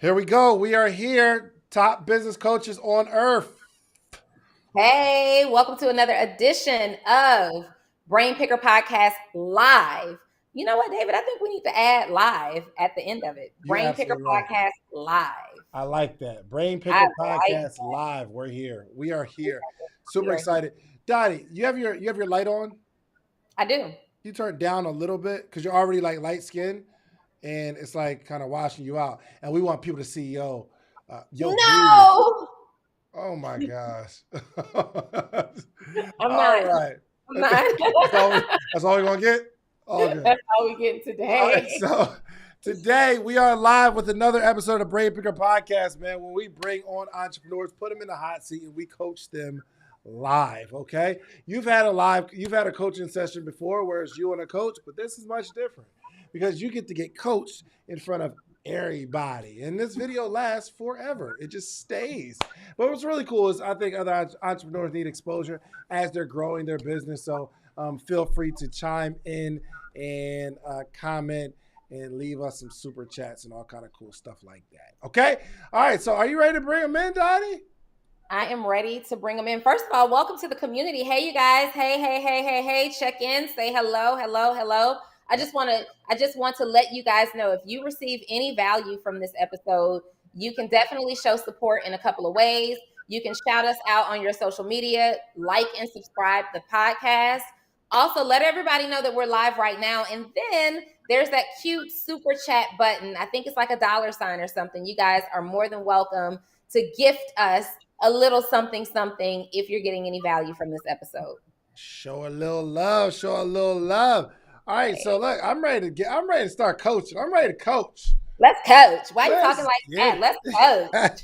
Here we go. We are here. Top business coaches on earth. Hey, welcome to another edition of Brain Picker Podcast Live. You know what, David? I think we need to add live at the end of it. You're Brain Picker absolutely right. Podcast Live. I like that. Brain I Picker like Podcast live. We're here. We are here. we Super are here. excited. Dottie, you have your light on? I do. You turn it down a little bit because you're already like light skinned and it's like kind of washing you out. And we want people to see your beauty. No, Oh my gosh. I'm All not. right. I'm not. That's all we're gonna get? All good. That's all we get All right, today. so today we are live with another episode of Brain Picker Podcast, man, where we bring on entrepreneurs, put them in the hot seat, and we coach them live. Okay, you've had a coaching session before, where it's you and a coach, but this is much different because you get to get coached in front of everybody, and this video lasts forever. It just stays. But what's really cool is I think other entrepreneurs need exposure as they're growing their business. So feel free to chime in and comment and leave us some super chats and all kind of cool stuff like that. Okay. All right. So are you ready to bring them in, Dottie? I am ready to bring them in. First of all, welcome to the community. Hey, you guys. Hey, hey, hey, hey, hey. Check in. Say hello, hello, hello. I just want to let you guys know if you receive any value from this episode, you can definitely show support in a couple of ways. You can shout us out on your social media, like and subscribe the podcast. Also, let everybody know that we're live right now. And then there's that cute super chat button. I think it's like a dollar sign or something. You guys are more than welcome to gift us a little something something if you're getting any value from this episode. Show a little love. Show a little love. All right. So look, I'm ready to start coaching. I'm ready to coach. Let's coach. Why are you talking Let's like that? get Let's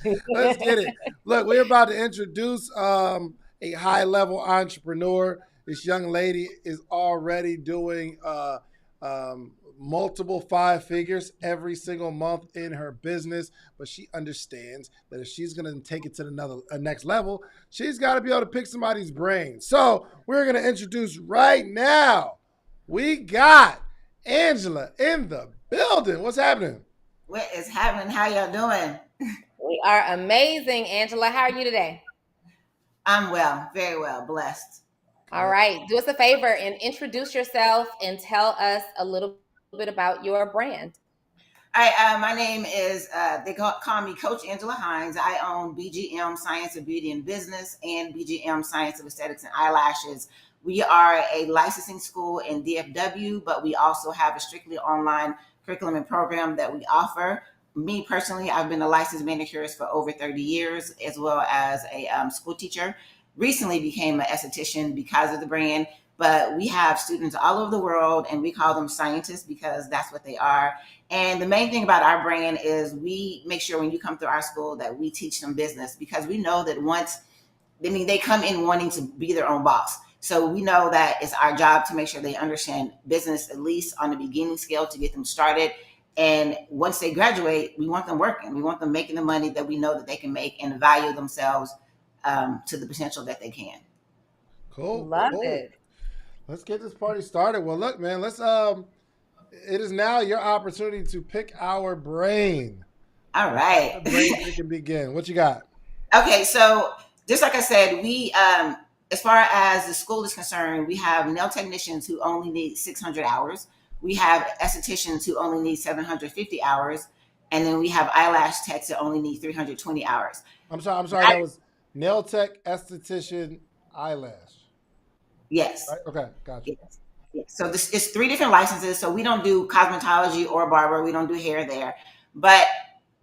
it. Let's get coach. it. Look, we're about to introduce a high level entrepreneur. This young lady is already doing multiple five figures every single month in her business, but she understands that if she's going to take it to another next level, she's got to be able to pick somebody's brain. So we're going to introduce right now. We got Angela in the building. What's happening? What is happening? How y'all doing? We are amazing, Angela. How are you today? I'm well, very well, blessed. All right. Do us a favor and introduce yourself and tell us a little bit about your brand. All right, my name is, they call me Coach Angela Hines. I own BGM Science of Beauty and Business and BGM Science of Aesthetics and Eyelashes. We are a licensing school in DFW, but we also have a strictly online curriculum and program that we offer. Me personally, I've been a licensed manicurist for over 30 years, as well as a school teacher. Recently became an esthetician because of the brand, but we have students all over the world and we call them scientists because that's what they are. And the main thing about our brand is we make sure when you come through our school that we teach them business, because we know that they come in wanting to be their own boss. So we know that it's our job to make sure they understand business, at least on the beginning scale, to get them started. And once they graduate, we want them working. We want them making the money that we know that they can make and value themselves to the potential that they can. Cool, Love cool. it. Let's get this party started. Well, look, man, let's it is now your opportunity to pick our brain. All Let right. the brain pick and begin. What you got? Okay, so just like I said, we as far as the school is concerned, we have nail technicians who only need 600 hours. We have estheticians who only need 750 hours, and then we have eyelash techs that only need 320 hours. I'm sorry, that was nail tech, esthetician, eyelash. Yes. Right? Okay, gotcha. Yes. Yes. So this is three different licenses. So we don't do cosmetology or barber. We don't do hair there. But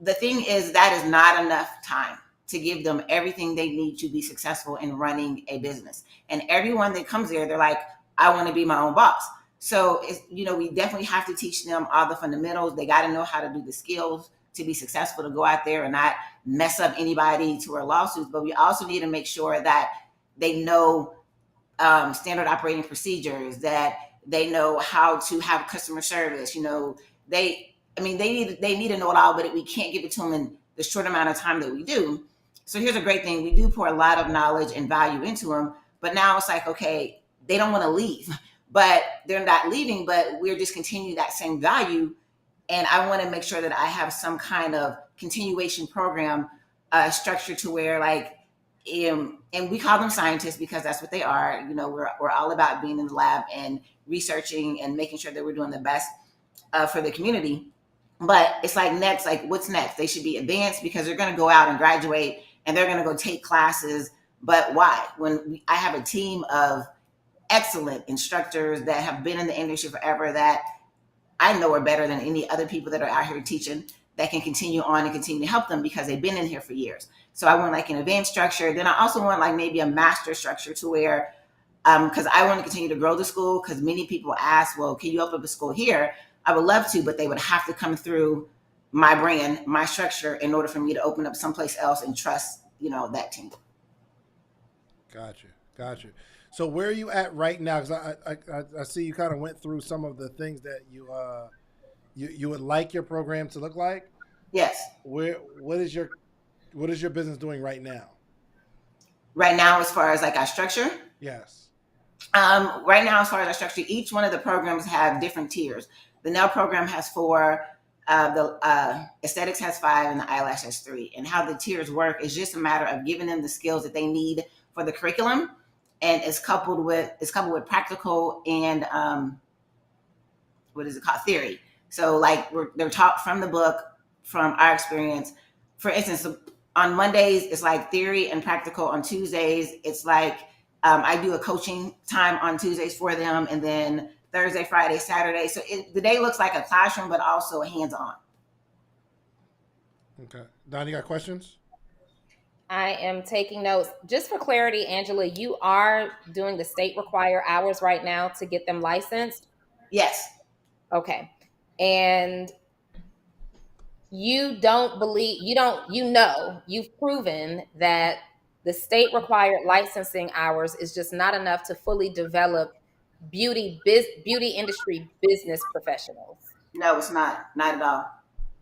the thing is that is not enough time to give them everything they need to be successful in running a business. And everyone that comes there, they're like, I want to be my own boss. So we definitely have to teach them all the fundamentals. They got to know how to do the skills to be successful, to go out there and not mess up anybody to our lawsuits. But we also need to make sure that they know standard operating procedures, that they know how to have customer service. They need to know it all, but we can't give it to them in the short amount of time that we do. So here's a great thing: we do pour a lot of knowledge and value into them, but now it's like, okay, they don't want to leave, but they're not leaving, but we're just continuing that same value And I want to make sure that I have some kind of continuation program structured to where like, and we call them scientists because that's what they are. You know, we're all about being in the lab and researching and making sure that we're doing the best for the community. But it's like next, like what's next? They should be advanced because they're going to go out and graduate and they're going to go take classes. But why? I have a team of excellent instructors that have been in the industry forever that I know are better than any other people that are out here teaching that can continue on and continue to help them because they've been in here for years. So I want like an advanced structure. Then I also want like maybe a master structure to where, because I want to continue to grow the school because many people ask, well, can you open up a school here? I would love to, but they would have to come through my brand, my structure in order for me to open up someplace else and trust, that team. Gotcha. So where are you at right now? Because I see you kind of went through some of the things that you would like your program to look like. Yes. What is your business doing right now? Right now, as far as like our structure? Yes. Right now, as far as our structure, each one of the programs have different tiers. The nail program has 4, the aesthetics has 5, and the eyelash has 3. And how the tiers work is just a matter of giving them the skills that they need for the curriculum, and it's coupled with practical and what is it called, theory. So like they're taught from the book, from our experience. For instance, on Mondays it's like theory and practical. On Tuesdays it's like I do a coaching time on Tuesdays for them, and then Thursday, Friday, Saturday. So the day looks like a classroom, but also hands-on. Okay. Don, you got questions? I am taking notes. Just for clarity, Angela, you are doing the state require hours right now to get them licensed? Yes. Okay. And you don't believe, you've proven that the state required licensing hours is just not enough to fully develop beauty industry business professionals. No, it's not at all.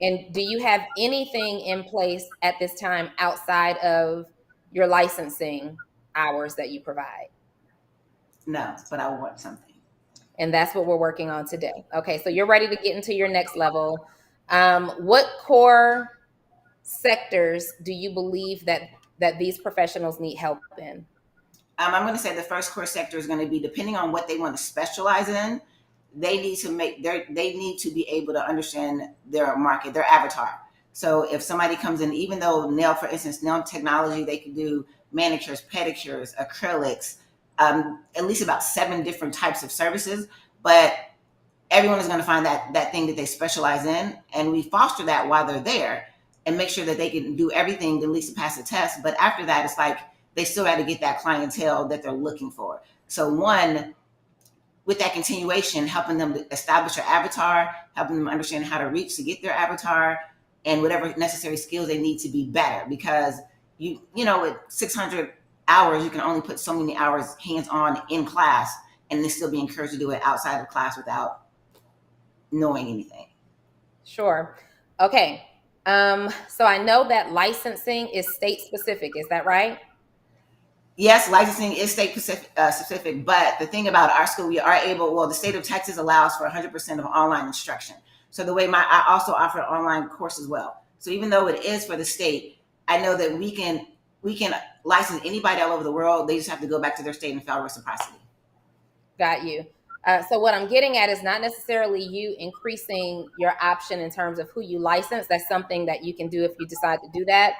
And do you have anything in place at this time outside of your licensing hours that you provide? No, but I want something. And that's what we're working on today. Okay, so you're ready to get into your next level. What core sectors do you believe that these professionals need help in? I'm going to say the first core sector is going to be, depending on what they want to specialize in, they need to be able to understand their market, their avatar. So if somebody comes in, even though for instance, nail technology, they can do manicures, pedicures, acrylics, at least about 7 different types of services, but everyone is going to find that thing that they specialize in, and we foster that while they're there and make sure that they can do everything at least to pass the test. But after that, it's like they still have to get that clientele that they're looking for. So one, with that continuation, helping them to establish their avatar, helping them understand how to reach to get their avatar, and whatever necessary skills they need to be better. Because with 600 hours, you can only put so many hours hands-on in class, and they still be encouraged to do it outside of class without knowing anything. Sure. Okay. So I know that licensing is state specific. Is that right? Yes, licensing is state specific, but the thing about our school, the state of Texas allows for 100% of online instruction. So the way I also offer an online course as well. So even though it is for the state, I know that we can license anybody all over the world. They just have to go back to their state and file reciprocity. Got you. So what I'm getting at is not necessarily you increasing your option in terms of who you license. That's something that you can do if you decide to do that.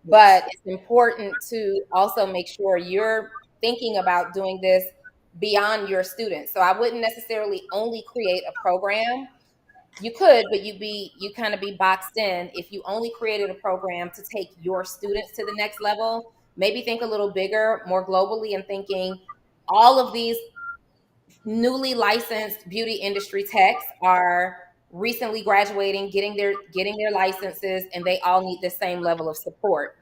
But it's important to also make sure you're thinking about doing this beyond your students. So I wouldn't necessarily only create a program. You could, but you kind of be boxed in if you only created a program to take your students to the next level. Maybe think a little bigger, more globally, and thinking all of these newly licensed beauty industry techs are recently graduating, getting their licenses, and they all need the same level of support.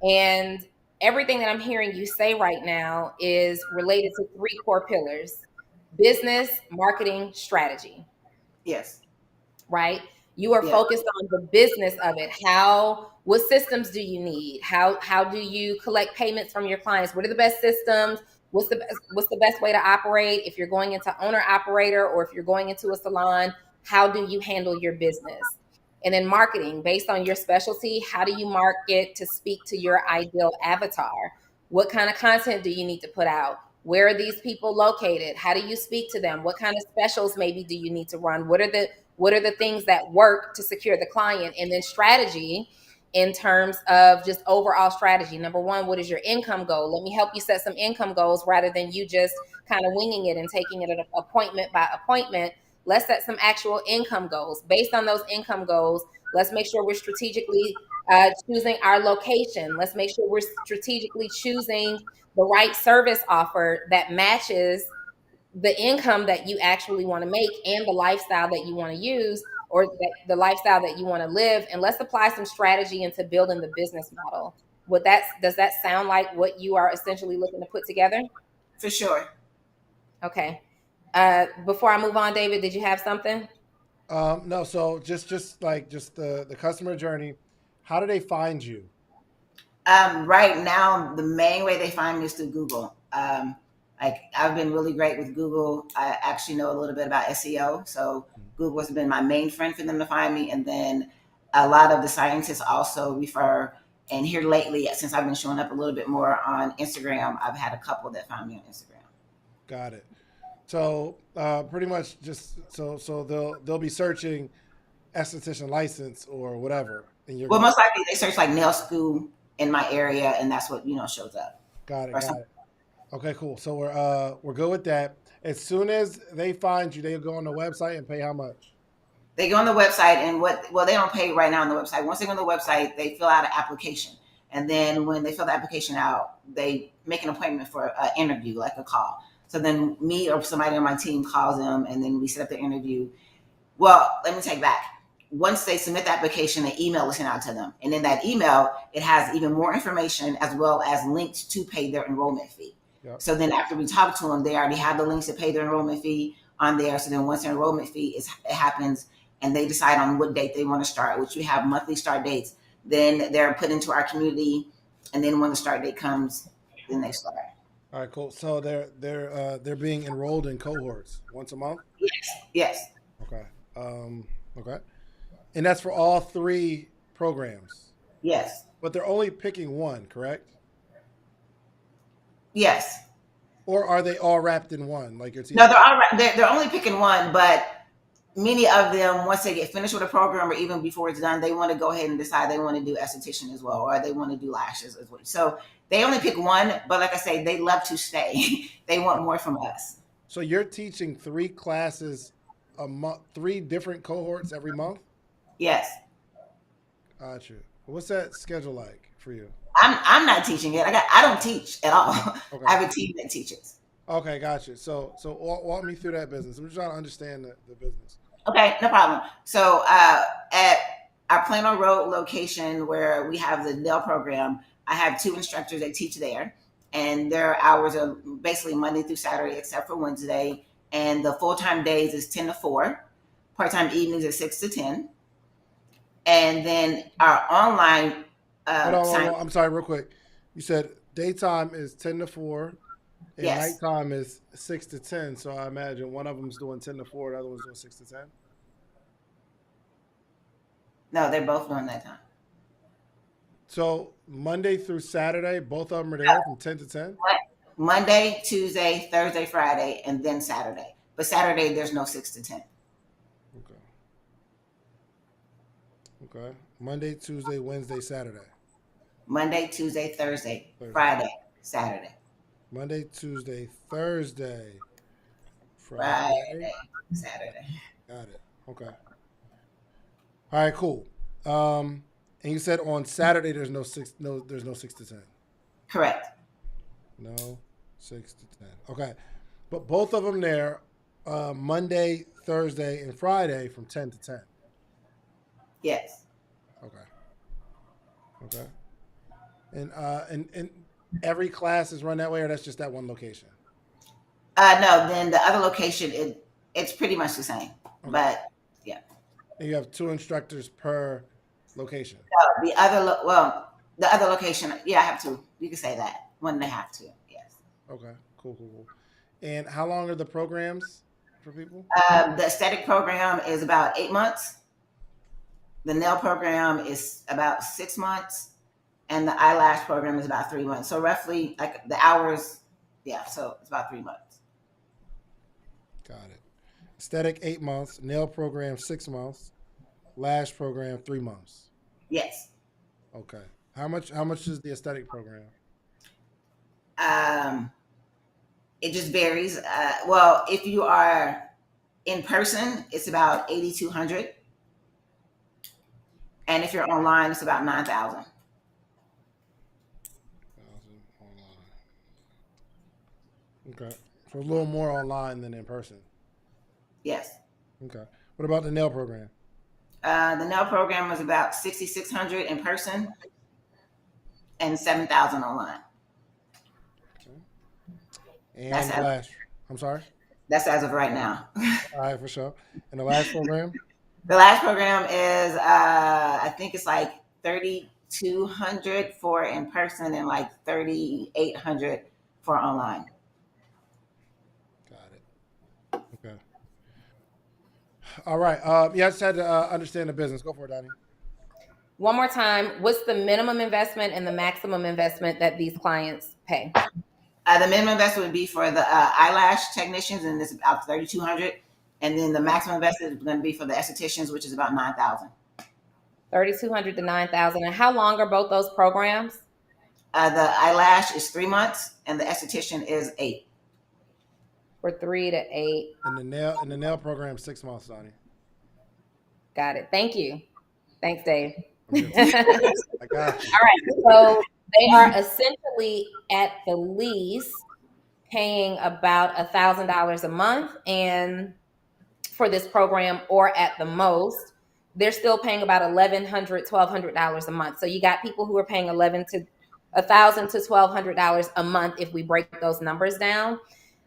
And everything that I'm hearing you say right now is related to 3 core pillars: business, marketing, strategy. Yes. Right? You are focused on the business of it. What systems do you need? How do you collect payments from your clients? What are the best systems? What's the best way to operate if you're going into owner operator, or if you're going into a salon? how do you handle your business? And then marketing, based on your specialty, how do you market to speak to your ideal avatar? What kind of content do you need to put out? Where are these people located? How do you speak to them? What kind of specials maybe do you need to run? What are the things that work to secure the client? And then strategy in terms of just overall strategy. Number one, what is your income goal? Let me help you set some income goals rather than you just kind of winging it and taking it appointment by appointment. Let's set some actual income goals. Based on those income goals, let's make sure we're strategically choosing our location. Let's make sure we're strategically choosing the right service offer that matches the income that you actually want to make and the lifestyle that you want to use, or the lifestyle that you want to live. And let's apply some strategy into building the business model. Does that sound like what you are essentially looking to put together? For sure. Okay. Before I move on, David, did you have something? No, so just the customer journey. How do they find you? Right now, the main way they find me is through Google. Like I've been really great with Google. I actually know a little bit about SEO, so Google has been my main friend for them to find me. And then a lot of the scientists also refer. And here lately, since I've been showing up a little bit more on Instagram, I've had a couple that found me on Instagram. Got it. So pretty much just so they'll be searching esthetician license or whatever, and you're Well, most likely they search like nail school in my area, and that's what shows up. got it. Or Got it. Okay, cool. So we're good with that. As soon as they find you, they'll go on the website and pay how much? They go on the website and they don't pay right now on the website. Once they go on the website, they fill out an application. And then when they fill the application out, they make an appointment for an interview, like a call. So then me or somebody on my team calls them and then we set up the interview. Well, let me take back. Once they submit the application, an email is sent out to them. And in that email, it has even more information as well as links to pay their enrollment fee. Yep. So then after we talk to them, they already have the links to pay their enrollment fee on there. So then once the enrollment fee it happens and they decide on what date they want to start, which we have monthly start dates, then they're put into our community. And then when the start date comes, then they start. All right, cool. So they're being enrolled in cohorts once a month. Yes. Okay. Okay. And that's for all 3 programs. Yes. But they're only picking one, correct? Yes. Or are they all wrapped in one? Like your team? No, they're only picking one, but many of them, once they get finished with a program or even before it's done, they want to go ahead and decide they want to do esthetician as well, or they want to do lashes as well. So they only pick one, but like I say, they love to stay. They want more from us. So you're teaching 3 classes a month, 3 different cohorts every month? Yes. Gotcha. What's that schedule like for you? I'm not teaching it. I don't teach at all. Okay. I have a team that teaches. Okay, gotcha. So walk me through that business. I'm just trying to understand the business. Okay, no problem. So at our Plano Road location where we have the nail program, I have 2 instructors that teach there. And their hours are basically Monday through Saturday, except for Wednesday. And the full-time days is 10 to 4. Part-time evenings is 6 to 10. And then our online Hold on. I'm sorry, real quick. You said daytime is 10 to 4, and Yes. nighttime is 6 to 10. So I imagine one of them's doing 10 to 4, the other one's doing 6 to 10. No, they're both doing that time. So Monday through Saturday, both of them are there from 10 to 10? Monday, Tuesday, Thursday, Friday, and then Saturday. But Saturday, there's no 6 to 10. Okay. Monday, Tuesday, Wednesday, Saturday. Monday, Tuesday, Thursday, Friday, Saturday. Monday, Tuesday, Thursday, Friday, Saturday. Got it. Okay. All right, cool. And you said on Saturday there's no 6 to 10. Correct. No 6 to 10. Okay. But both of them there, Monday, Thursday, and Friday from 10 to 10. Yes. Okay. And every class is run that way, or that's just that one location? No, then the other location, it's pretty much the same. Okay. But yeah. And you have 2 instructors per location. The other location, yeah, I have 2. You can say that. 1.5, 2. Yes. Okay. Cool. And how long are the programs? for people? The aesthetic program is about 8 months. The nail program is about 6 months, and the eyelash program is about 3 months. So roughly, like the hours, yeah. So it's about 3 months. Got it. Aesthetic 8 months, nail program 6 months, lash program 3 months. Yes. Okay. How much is the aesthetic program? Um, it just varies. Well, if you are in person, it's about 8,200, and if you're online, it's about 9,000. 1,000 online. Okay. So a little more online than in person. Yes. Okay. What about the nail program? The nail program was about 6,600 in person and 7,000 online. Okay. That's And the as, lash. I'm sorry. that's as of right now. All right, for sure. And the lash program? The last program is I think it's like 3,200 for in person and like 3,800 for online. Got it. Okay. All right. Yeah, I just had to understand the business. Go for it, Donnie. One more time, what's the minimum investment and the maximum investment that these clients pay? The minimum investment would be for the eyelash technicians, and it's about 3,200, and then the maximum investment is going to be for the estheticians, which is about 9,000. 3,200 to 9,000. And how long are both those programs? The eyelash is 3 months, and the esthetician is 8. For 3 to 8. And the nail program 6 months, Donnie. Got it. Thank you. Thanks, Dave. I got you. All right. So they are essentially at the least paying about $1,000 a month, and for this program, or at the most, they're still paying about $1,100, $1,200 a month. So you got people who are paying $1,000 to $1,200 a month if we break those numbers down.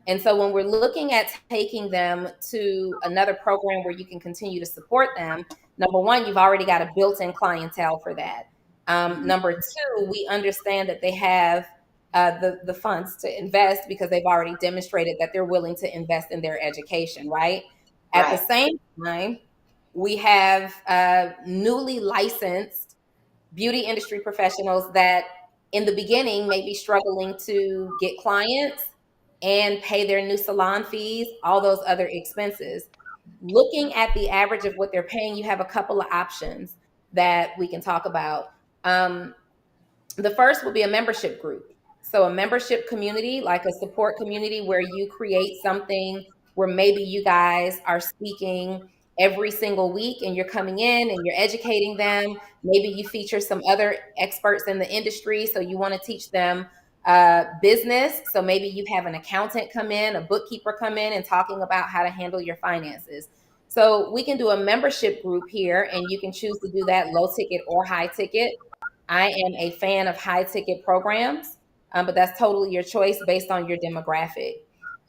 And so when we're looking at taking them to another program where you can continue to support them, number one, you've already got a built-in clientele for that. Number two, we understand that they have the funds to invest because they've already demonstrated that they're willing to invest in their education, right? At the Right. same time, we have newly licensed beauty industry professionals that in the beginning may be struggling to get clients and pay their new salon fees, all those other expenses. Looking at the average of what they're paying, you have a couple of options that we can talk about. The first will be a membership group. So a membership community, like a support community where you create something where maybe you guys are speaking every single week and you're coming in and you're educating them. Maybe you feature some other experts in the industry. So you want to teach them business. So maybe you have an accountant come in, a bookkeeper come in and talking about how to handle your finances. So we can do a membership group here, and you can choose to do that low ticket or high ticket. I am a fan of high ticket programs, but that's totally your choice based on your demographic.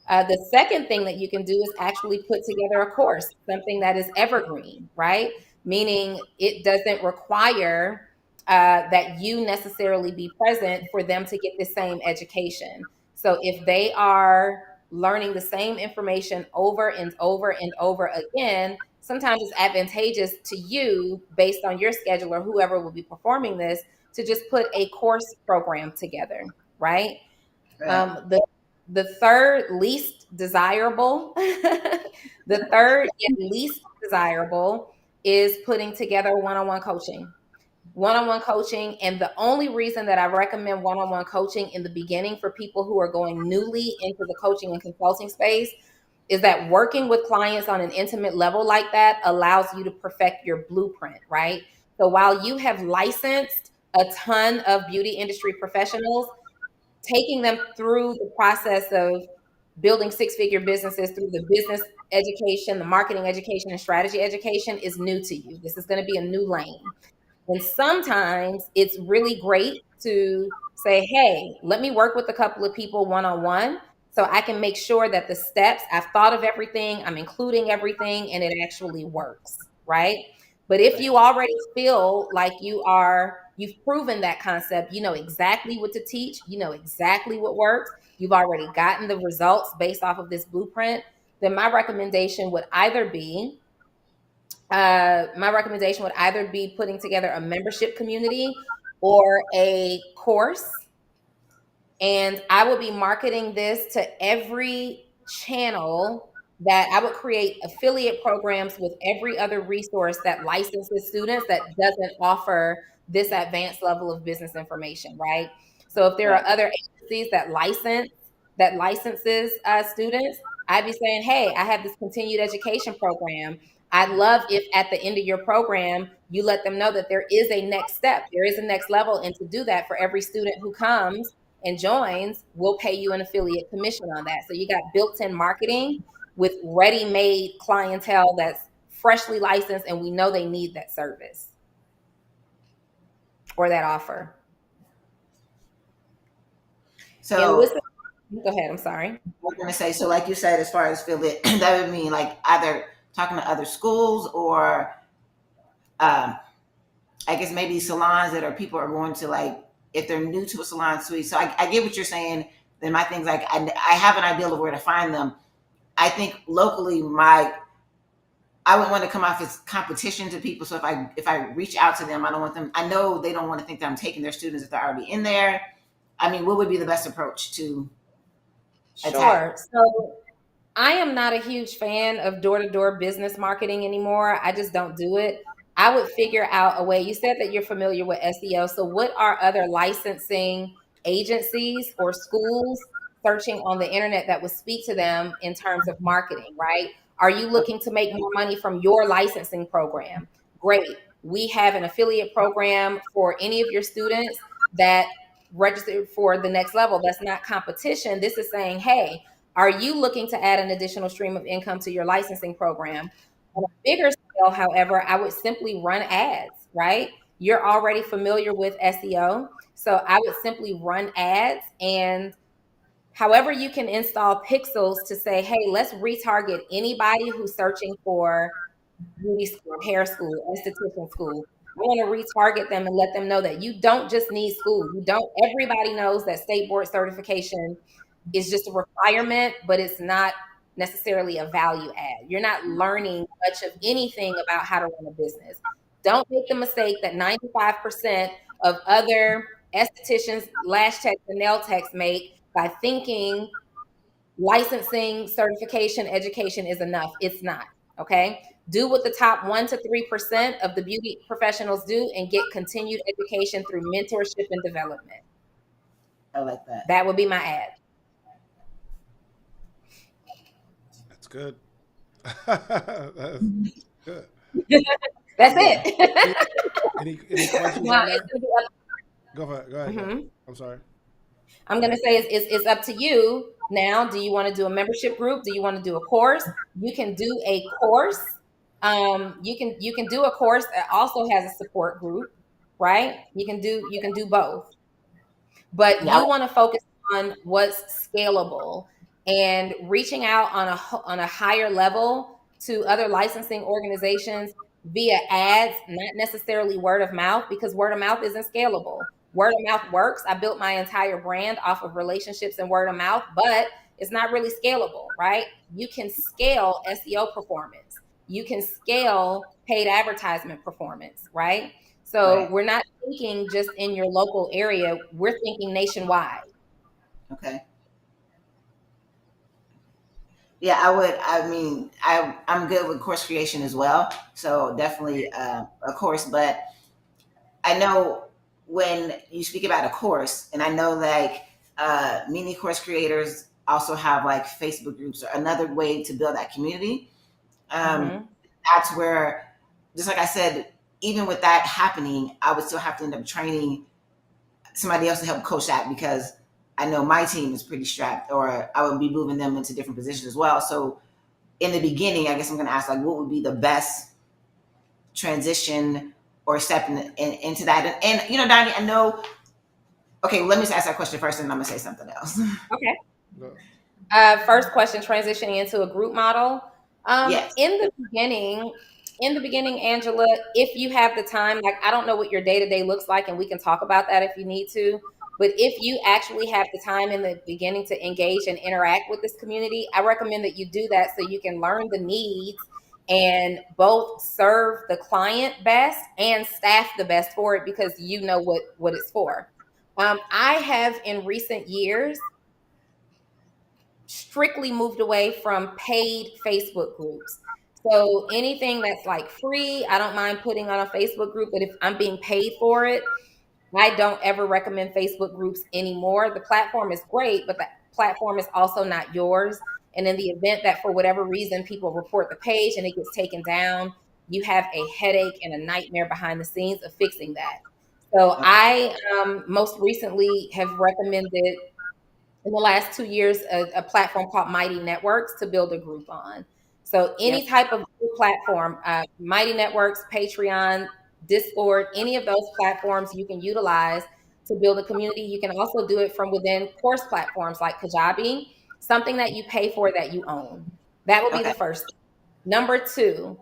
The second thing that you can do is actually put together a course, something that is evergreen, right? Meaning it doesn't require that you necessarily be present for them to get the same education. So if they are learning the same information over and over and over again, sometimes it's advantageous to you based on your schedule or whoever will be performing this to just put a course program together, right? Right. The third least desirable, the third yet least desirable is putting together one-on-one coaching. One-on-one coaching, and the only reason that I recommend one-on-one coaching in the beginning for people who are going newly into the coaching and consulting space is that working with clients on an intimate level like that allows you to perfect your blueprint, right? So while you have licensed a ton of beauty industry professionals, taking them through the process of building six-figure businesses through the business education, the marketing education, and strategy education is new to you. This is going to be a new lane. And sometimes it's really great to say, hey, let me work with a couple of people one-on-one so I can make sure that the steps, I've thought of everything, I'm including everything, and it actually works, right? But if you already feel like you've proven that concept, you know exactly what to teach, you know exactly what works, you've already gotten the results based off of this blueprint, then my recommendation would either be putting together a membership community or a course, and I would be marketing this to every channel. That I would create affiliate programs with every other resource that licenses students that doesn't offer this advanced level of business information, right? So if there are Right. other agencies that licenses students, I'd be saying, hey, I have this continued education program. I'd love if at the end of your program you let them know that there is a next step, there is a next level, and to do that, for every student who comes and joins, we'll pay you an affiliate commission on that. So you got built-in marketing with ready-made clientele that's freshly licensed, and we know they need that service or that offer. So Go ahead. I'm sorry. I was going to say, so like you said, as far as affiliate, that would mean like either talking to other schools or I guess maybe salons that are people are going to, like, if they're new to a salon suite. So I get what you're saying. Then my thing's like, I have an idea of where to find them. I think locally, I would want to come off as competition to people. So if I reach out to them, I don't want them. I know they don't want to think that I'm taking their students if they're already in there. I mean, what would be the best approach to attack? Sure. So I am not a huge fan of door-to-door business marketing anymore. I just don't do it. I would figure out a way. You said that you're familiar with SEO. So what are other licensing agencies or schools searching on the internet that would speak to them in terms of marketing, right? Are you looking to make more money from your licensing program? Great. We have an affiliate program for any of your students that registered for the next level. That's not competition. This is saying, hey, are you looking to add an additional stream of income to your licensing program? On a bigger scale, however, I would simply run ads, right? You're already familiar with SEO. So I would simply run ads, and however you can install pixels to say, hey, let's retarget anybody who's searching for beauty school, hair school, esthetician school. I want to retarget them and let them know that you don't just need school. Everybody knows that state board certification is just a requirement, but it's not necessarily a value add. You're not learning much of anything about how to run a business. Don't make the mistake that 95% of other estheticians, lash techs, and nail techs make by thinking licensing, certification, education is enough. It's not. Okay. Do what the top 1 to 3% of the beauty professionals do and get continued education through mentorship and development. I like that. That would be my ad. That's good. That's good. That's it. Any questions Now, on it's that? gonna be up. Go for it. Go ahead. Mhm. I'm sorry. I'm going to say it's up to you now. Do you want to do a membership group? Do you want to do a course? You can do a course. You can do a course that also has a support group, right? You can do both. But Yeah. you want to focus on what's scalable and reaching out on a higher level to other licensing organizations via ads, not necessarily word of mouth, because word of mouth isn't scalable. Word of mouth works. I built my entire brand off of relationships and word of mouth, but it's not really scalable, right? You can scale SEO performance. You can scale paid advertisement performance, right? So Right. we're not thinking just in your local area, we're thinking nationwide. Okay. Yeah, I would. I mean, I'm good with course creation as well. So definitely a course. But I know when you speak about a course, and I know like many course creators also have like Facebook groups or another way to build that community. Um, Mm-hmm. that's where, just like I said, even with that happening, I would still have to end up training somebody else to help coach that because I know my team is pretty strapped, or I would be moving them into different positions as well. So in the beginning, I guess I'm going to ask like, what would be the best transition or step into that? And you know, Donnie, I know. Okay, let me just ask that question first, and I'm going to say something else. Okay. Go. First question, transitioning into a group model. Yes. In the beginning, Angela, if you have the time, like I don't know what your day-to-day looks like, and we can talk about that if you need to. But if you actually have the time in the beginning to engage and interact with this community, I recommend that you do that so you can learn the needs and both serve the client best and staff the best for it, because you know what it's for. I have in recent years strictly moved away from paid Facebook groups. So anything that's like free, I don't mind putting on a Facebook group, but if I'm being paid for it, I don't ever recommend Facebook groups anymore. The platform is great, but the platform is also not yours. And in the event that for whatever reason people report the page and it gets taken down, you have a headache and a nightmare behind the scenes of fixing that. So Okay. I most recently have recommended in the last 2 years a platform called Mighty Networks to build a group on. So Yep. any type of group platform, Mighty Networks, Patreon, Discord, any of those platforms you can utilize to build a community. You can also do it from within course platforms like Kajabi, something that you pay for that you own. That would be Okay. the first. Number two,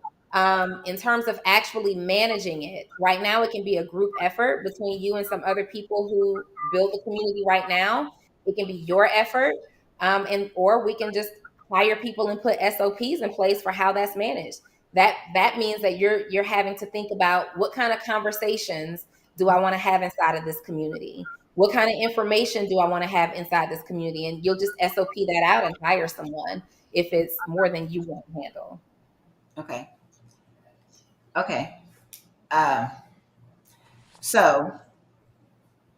in terms of actually managing it, right now it can be a group effort between you and some other people who build the community right now. It can be your effort, and or we can just hire people and put SOPs in place for how that's managed. That means that you're having to think about what kind of conversations do I want to have inside of this community? What kind of information do I want to have inside this community? And you'll just SOP that out and hire someone if it's more than you want to handle. Okay. Okay. Um, so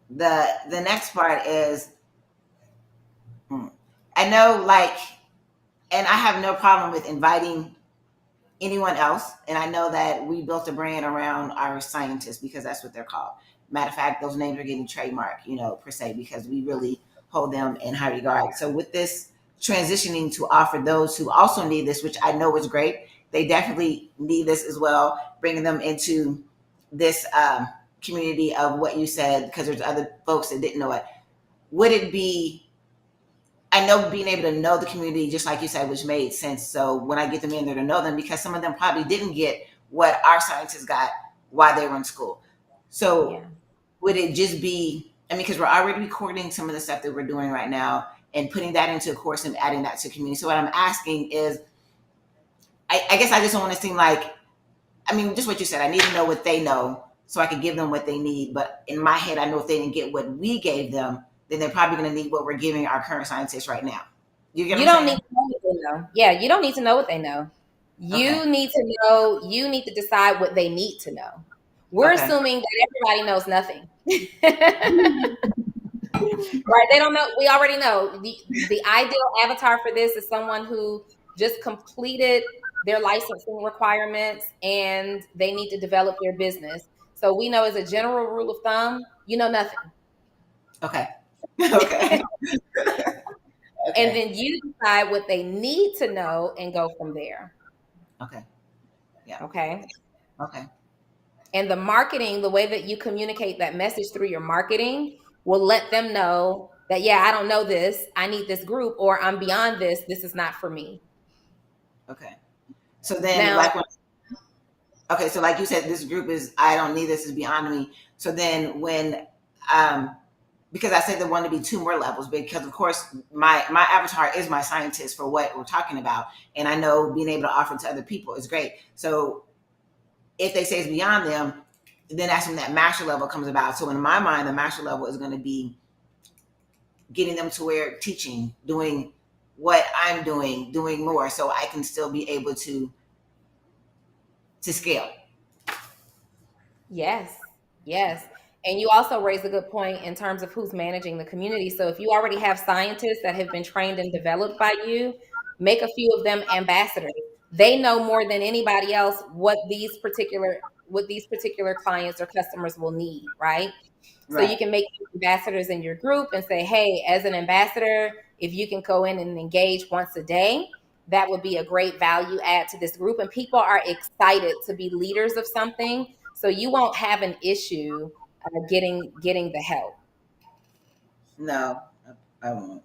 the next part is, I know, like, and I have no problem with inviting anyone else. And I know that we built a brand around our scientists because that's what they're called. Matter of fact, those names are getting trademarked, per se, because we really hold them in high regard. So with this transitioning to offer those who also need this, which I know is great, they definitely need this as well, bringing them into this community of what you said, because there's other folks that didn't know it. Would it be, I know being able to know the community, just like you said, which made sense. So when I get them in there to know them, because some of them probably didn't get what our scientists got while they were in school. So Yeah. would it just be, because we're already recording some of the stuff that we're doing right now and putting that into a course and adding that to community. So what I'm asking is, I guess I just don't want to seem like, just what you said, I need to know what they know so I can give them what they need. But in my head, I know if they didn't get what we gave them, then they're probably going to need what we're giving our current scientists right now. You get You what I'm don't need saying? to know what they know. Yeah, you don't need to know what they know. Okay. You need to know, you need to decide what they need to know. We're Okay. assuming that everybody knows nothing. Right? They don't know. We already know. The ideal avatar for this is someone who just completed their licensing requirements and they need to develop their business. So we know as a general rule of thumb, you know nothing. Okay. Okay. And Okay. then you decide what they need to know and go from there. Okay. Yeah. Okay. Okay. And the marketing, the way that you communicate that message through your marketing will let them know that, yeah, I don't know this. I need this group, or I'm beyond this. This is not for me. Okay. So then, Now, like, okay, so like you said, this group is, I don't need this, is beyond me. So then when, because I said there want to be two more levels, because of course my avatar is my scientist for what we're talking about. And I know being able to offer to other people is great. So if they say it's beyond them, then that's when that master level comes about. So in my mind, the master level is going to be getting them to where teaching, doing what I'm doing more, so I can still be able to scale. yes, yes. And you also raised a good point in terms of who's managing the community. So if you already have scientists that have been trained and developed by you, make a few of them ambassadors. They know more than anybody else what these particular clients or customers will need, right? So Right. you can make ambassadors in your group and say, hey, as an ambassador, if you can go in and engage once a day, that would be a great value add to this group. And people are excited to be leaders of something. So you won't have an issue getting the help. No, I won't.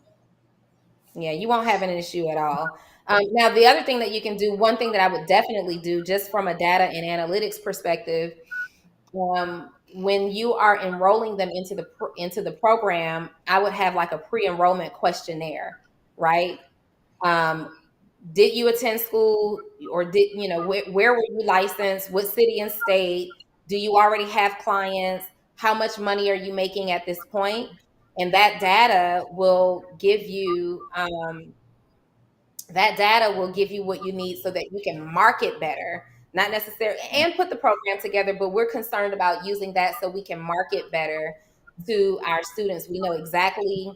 Yeah, you won't have an issue at all. Now, the other thing that you can do, one thing that I would definitely do just from a data and analytics perspective, when you are enrolling them into the program, I would have like a pre-enrollment questionnaire, right? Um, did you attend school, or did where were you licensed? What city and state? Do you already have clients? How much money are you making at this point? And that data will give you what you need so that you can market better, not necessarily and put the program together, but we're concerned about using that so we can market better to our students. We know exactly,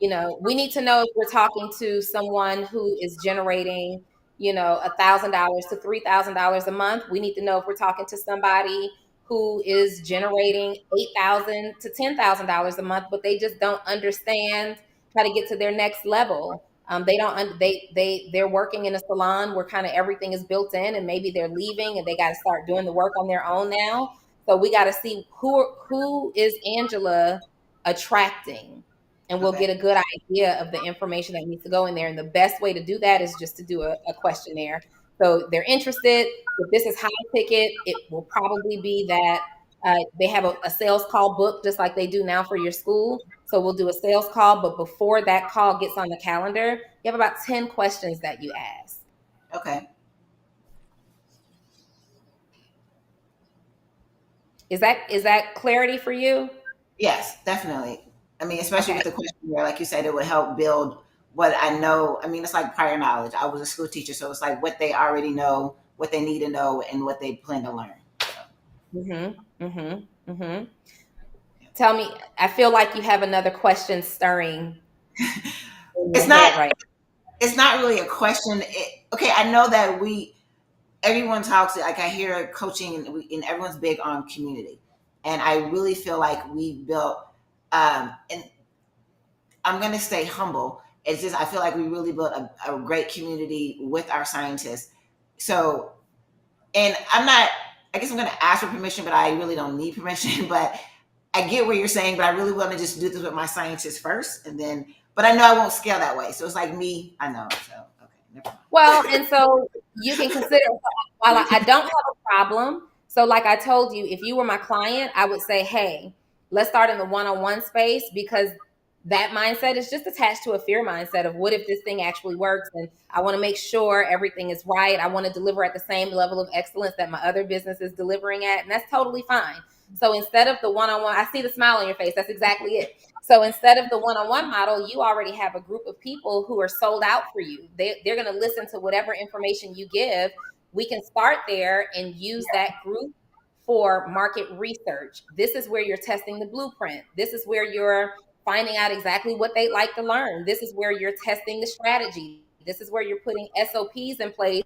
we need to know if we're talking to someone who is generating, $1,000 to $3,000 a month. We need to know if we're talking to somebody who is generating $8,000 to $10,000 a month, but they just don't understand how to get to their next level. They don't. They're working in a salon where kind of everything is built in, and maybe they're leaving and they got to start doing the work on their own now. So we got to see who is Angela attracting, and we'll Okay. get a good idea of the information that needs to go in there. And the best way to do that is just to do a questionnaire. So they're interested. If this is high ticket, it will probably be that they have a sales call book just like they do now for your school. So we'll do a sales call, but before that call gets on the calendar, you have about 10 questions that you ask. Okay. Is that clarity for you? Yes, definitely. I mean, especially Okay. with the questionnaire, like you said, it would help build what I know. I mean, it's like prior knowledge. I was a school teacher, so it's like what they already know, what they need to know, and what they plan to learn. Mm-hmm. Mm-hmm. Mm-hmm. Tell me, I feel like you have another question stirring in It's your not. head right It's not really a question. Okay, I know that everyone talks. Like I hear coaching, and everyone's big on community, and I really feel like we built. And I'm going to stay humble. It's just I feel like we really built a great community with our scientists. So, and I'm not. I guess I'm going to ask for permission, but I really don't need permission. But I get what you're saying, but I really want to just do this with my scientists first, and then. But I know I won't scale that way. So it's like me. I know. So okay, never mind. Well, and so you can consider, while I don't have a problem. So, like I told you, if you were my client, I would say, hey, let's start in the one on one space, because that mindset is just attached to a fear mindset of what if this thing actually works? And I want to make sure everything is right. I want to deliver at the same level of excellence that my other business is delivering at. And that's totally fine. So, instead of the one on one, I see the smile on your face. That's exactly it. So instead of the one-on-one model, you already have a group of people who are sold out for you. They're going to listen to whatever information you give. We can start there and use that group for market research. This is where you're testing the blueprint. This is where you're finding out exactly what they like to learn. This is where you're testing the strategy. This is where you're putting SOPs in place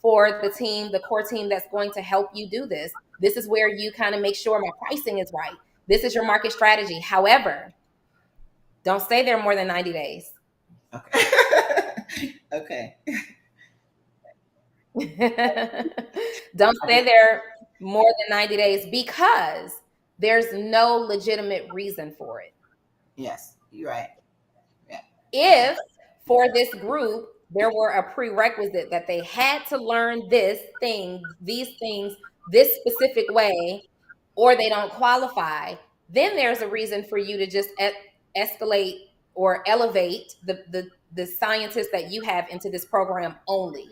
for the team, the core team that's going to help you do this. This is where you kind of make sure my pricing is right. This is your market strategy. However, don't stay there more than 90 days. Okay. Okay. Don't stay there more than 90 days because there's no legitimate reason for it. Yes, you're right. Yeah. Okay. If for this group, there were a prerequisite that they had to learn this thing, these things, this specific way, or they don't qualify, then there's a reason for you to just escalate or elevate the scientists that you have into this program only.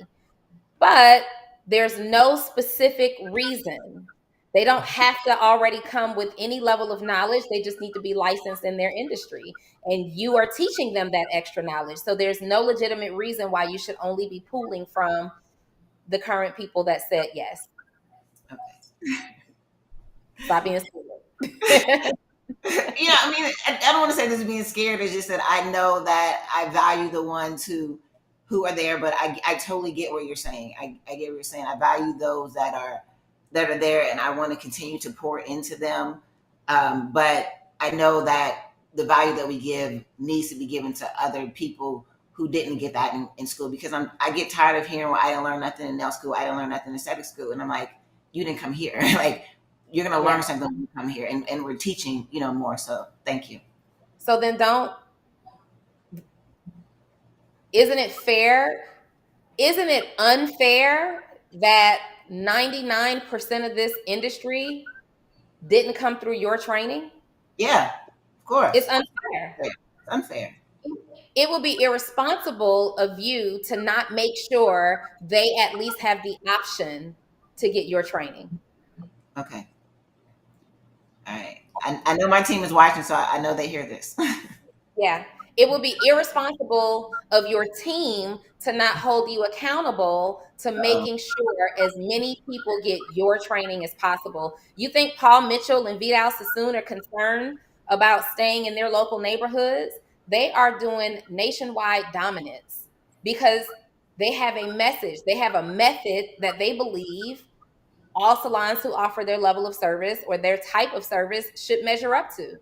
But there's no specific reason. They don't have to already come with any level of knowledge. They just need to be licensed in their industry. And you are teaching them that extra knowledge. So there's no legitimate reason why you should only be pulling from the current people that said yes. Okay. Stop being stupid. I mean, I don't want to say this being scared. It's just that I know that I value the ones who are there, but I totally get what you're saying. I get what you're saying. I value those that are there, and I want to continue to pour into them. But I know that the value that we give needs to be given to other people who didn't get that in school, because I get tired of hearing, well, I didn't learn nothing in nail school, I didn't learn nothing in aesthetic school, and I'm like, you didn't come here. Like, you're going to learn Yeah. something when you come here, and we're teaching, more. So thank you. So then isn't it fair? Isn't it unfair that 99% of this industry didn't come through your training, Yeah, of course. it's unfair. It's unfair. It would be irresponsible of you to not make sure they at least have the option to get your training. Okay. All right. I know my team is watching, so I know they hear this. Yeah. It would be irresponsible of your team to not hold you accountable to Uh-oh. making sure as many people get your training as possible. You think Paul Mitchell and Vidal Sassoon are concerned about staying in their local neighborhoods? They are doing nationwide dominance because they have a message. They have a method that they believe all salons who offer their level of service or their type of service should measure up to.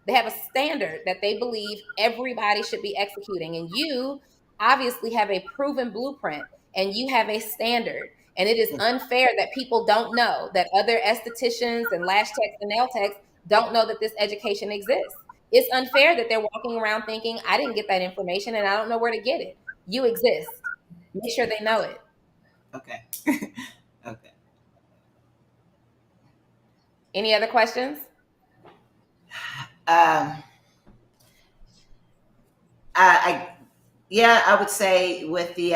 They have a standard that they believe everybody should be executing. And you obviously have a proven blueprint and you have a standard. And it is unfair that people don't know, that other estheticians and lash techs and nail techs don't know that this education exists. It's unfair that they're walking around thinking, I didn't get that information and I don't know where to get it. You exist. Make sure they know it. Okay. Okay. Any other questions? I would say with the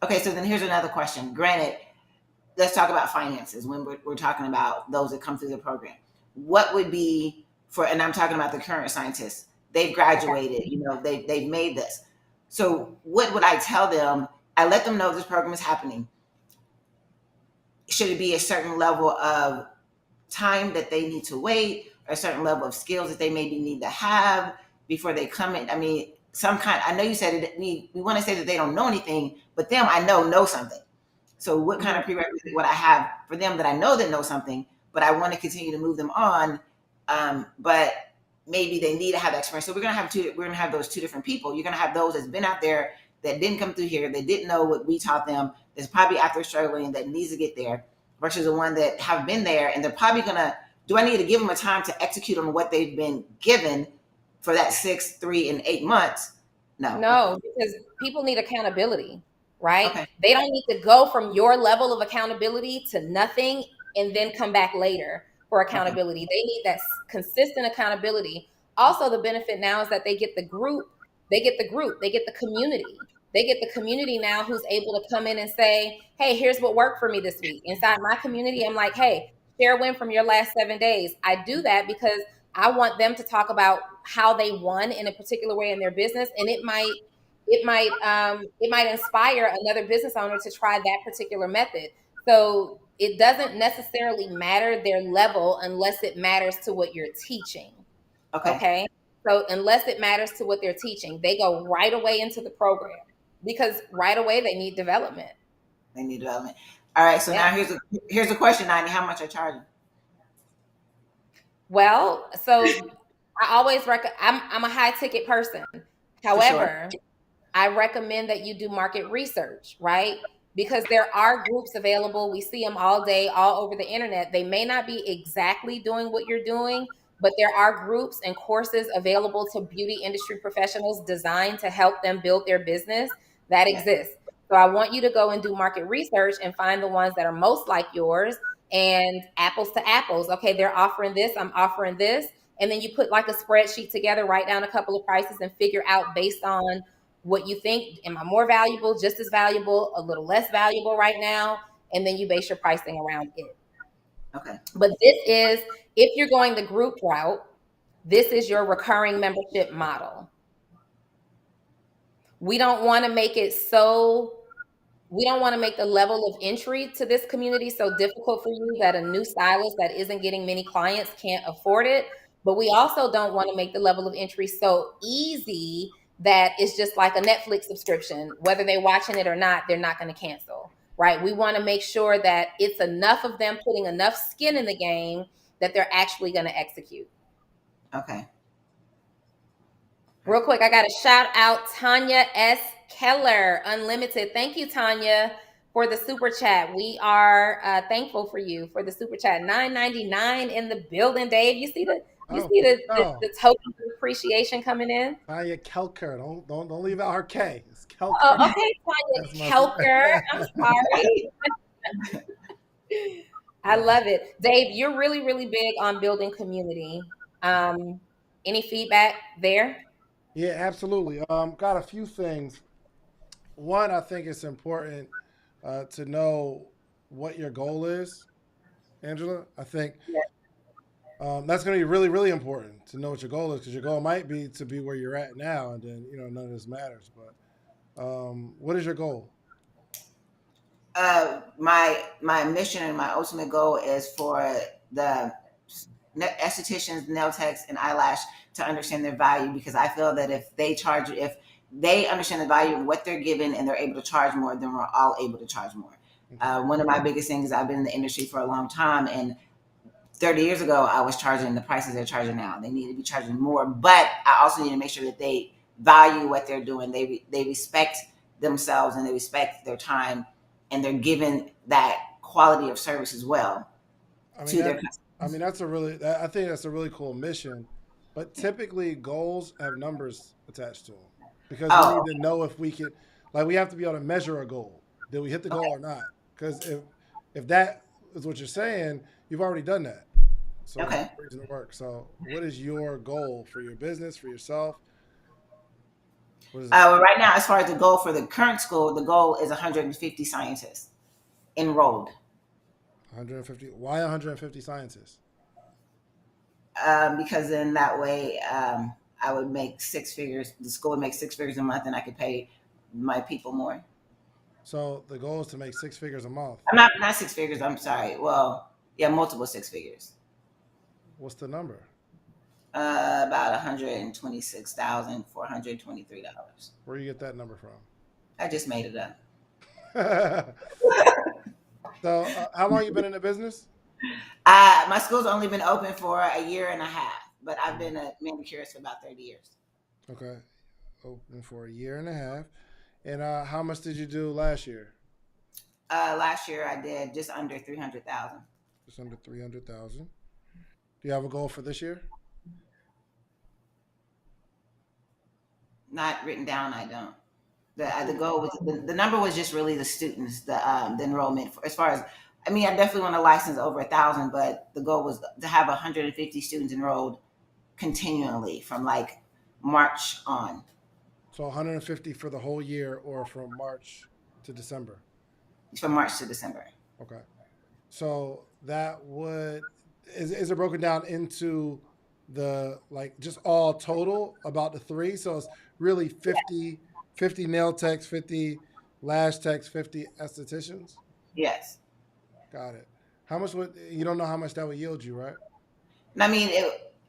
okay. So then here's another question. Granted, let's talk about finances when we're talking about those that come through the program. What would be for? And I'm talking about the current scientists. They've graduated. You know, they've made this. So what would I tell them? I let them know this program is happening. Should it be a certain level of time that they need to wait, or a certain level of skills that they maybe need to have before they come in? I mean, some kind. I know you said it. We want to say that they don't know anything, but them I know something. So what kind of prerequisite would I have for them that I know that know something, but I want to continue to move them on, but maybe they need to have that experience. So we're gonna have those two different people. You're gonna have those that's been out there that didn't come through here, that didn't know what we taught them, that's probably out there struggling, that needs to get there, versus the one that have been there and they're probably gonna. Do I need to give them a time to execute on what they've been given for that 6, 3, and 8 months? No, because people need accountability, right? Okay. They don't need to go from your level of accountability to nothing and then come back later for accountability. They need that consistent accountability. Also, the benefit now is that they get the group, they get the community. They get the community now who's able to come in and say, hey, here's what worked for me this week. Inside my community, I'm like, hey, share a win from your last 7 days. I do that because I want them to talk about how they won in a particular way in their business, and it might inspire another business owner to try that particular method. So it doesn't necessarily matter their level unless it matters to what you're teaching. Okay. So unless it matters to what they're teaching, they go right away into the program because right away they need development. They need development. All right. So now here's a question, Nani. How much are charging? Well, so I always I'm a high ticket person. However, I recommend that you do market research, right? Because there are groups available. We see them all day, all over the internet. They may not be exactly doing what you're doing, but there are groups and courses available to beauty industry professionals designed to help them build their business that exists. So I want you to go and do market research and find the ones that are most like yours and apples to apples. Okay, they're offering this, I'm offering this. And then you put like a spreadsheet together, write down a couple of prices and figure out based on what you think, am I more valuable, just as valuable, a little less valuable right now? And then you base your pricing around it. Okay. But this is, if you're going the group route, this is your recurring membership model. We don't want to make it we don't want to make the level of entry to this community so difficult for you that a new stylist that isn't getting many clients can't afford it. But we also don't want to make the level of entry so easy that it's just like a Netflix subscription. Whether they're watching it or not, they're not going to cancel, right? We want to make sure that it's enough of them putting enough skin in the game that they're actually going to execute. Okay. Real quick, I got to shout out Tanya S. Keller, Unlimited. Thank you, Tanya, for the super chat. We are thankful for you for the super chat. $9.99 in the building, Dave. You see the token of appreciation coming in? Tanya Kelker. Don't leave out her K. It's Kelker. Oh, okay, Tanya Kelker. I'm sorry. I love it. Dave, you're really, really big on building community. Any feedback there? Yeah, absolutely. Got a few things. One, I think it's important to know what your goal is, Angela. I think that's going to be really, really important to know what your goal is, because your goal might be to be where you're at now, and then none of this matters. But what is your goal? My mission and my ultimate goal is for the estheticians, nail techs, and eyelash to understand their value, because I feel that if they understand the value of what they're given and they're able to charge more, then we're all able to charge more. One of my biggest things, I've been in the industry for a long time, and 30 years ago, I was charging the prices they're charging now. They need to be charging more, but I also need to make sure that they value what they're doing. They respect themselves and they respect their time, and they're given that quality of service as well I mean to their that. customers. I mean that's a really. I think that's a really cool mission. But typically, goals have numbers attached to them, because we Oh, need to know if we can. Like, we have to be able to measure a goal. Did we hit the goal okay, or not? Because if that is what you're saying, you've already done that. So there's okay. no reason to work. So what is your goal for your business, for yourself? What is it? Well, right now, as far as the goal for the current school, the goal is 150 scientists enrolled, 150. Why 150 scientists? because then that way I would make six figures. The school would make six figures a month, and I could pay my people more. So the goal is to make 6 figures a month. I'm not six figures. I'm sorry. Well, yeah, multiple six figures. What's the number? About $126,423. Where do you get that number from? I just made it up. So how long you been in the business? My school's only been open for a year and a half, but I've been a manicurist for about 30 years. Okay, open for a year and a half. And how much did you do last year? Last year I did just under 300,000. Just under 300,000. Do you have a goal for this year? Not written down. I don't. The goal was the number was just really the students, the enrollment. As far as, I mean, I definitely want to license over 1,000, but the goal was to have 150 students enrolled continually from like March on. So 150 for the whole year, or from March to December? From March to December. Okay. So that would, is it broken down into the, like, just all total about the three? So it's really 50 nail techs, 50 lash techs, 50 estheticians? Yes. Got it. How much would, you don't know how much that would yield you, right? And I mean,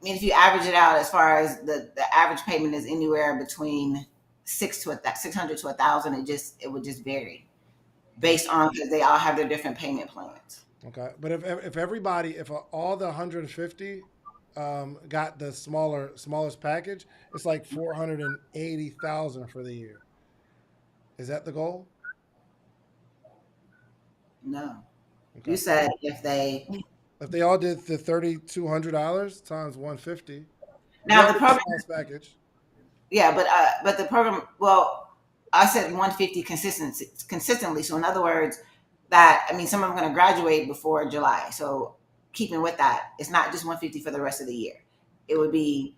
if you average it out, as far as the average payment is anywhere between 600 to 1,000. It would just vary based on, because they all have their different payment plans. Okay. But if everybody, if all the 150 got the smallest package, it's like 480,000 for the year. Is that the goal? No, you Okay. said if they If they all did the $3,200 times 150, you now all the get the program. smallest package. Yeah, but the program. Well, I said 150 consistently. So in other words, that I mean, some of them are going to graduate before July. So keeping with that, it's not just 150 for the rest of the year. It would be,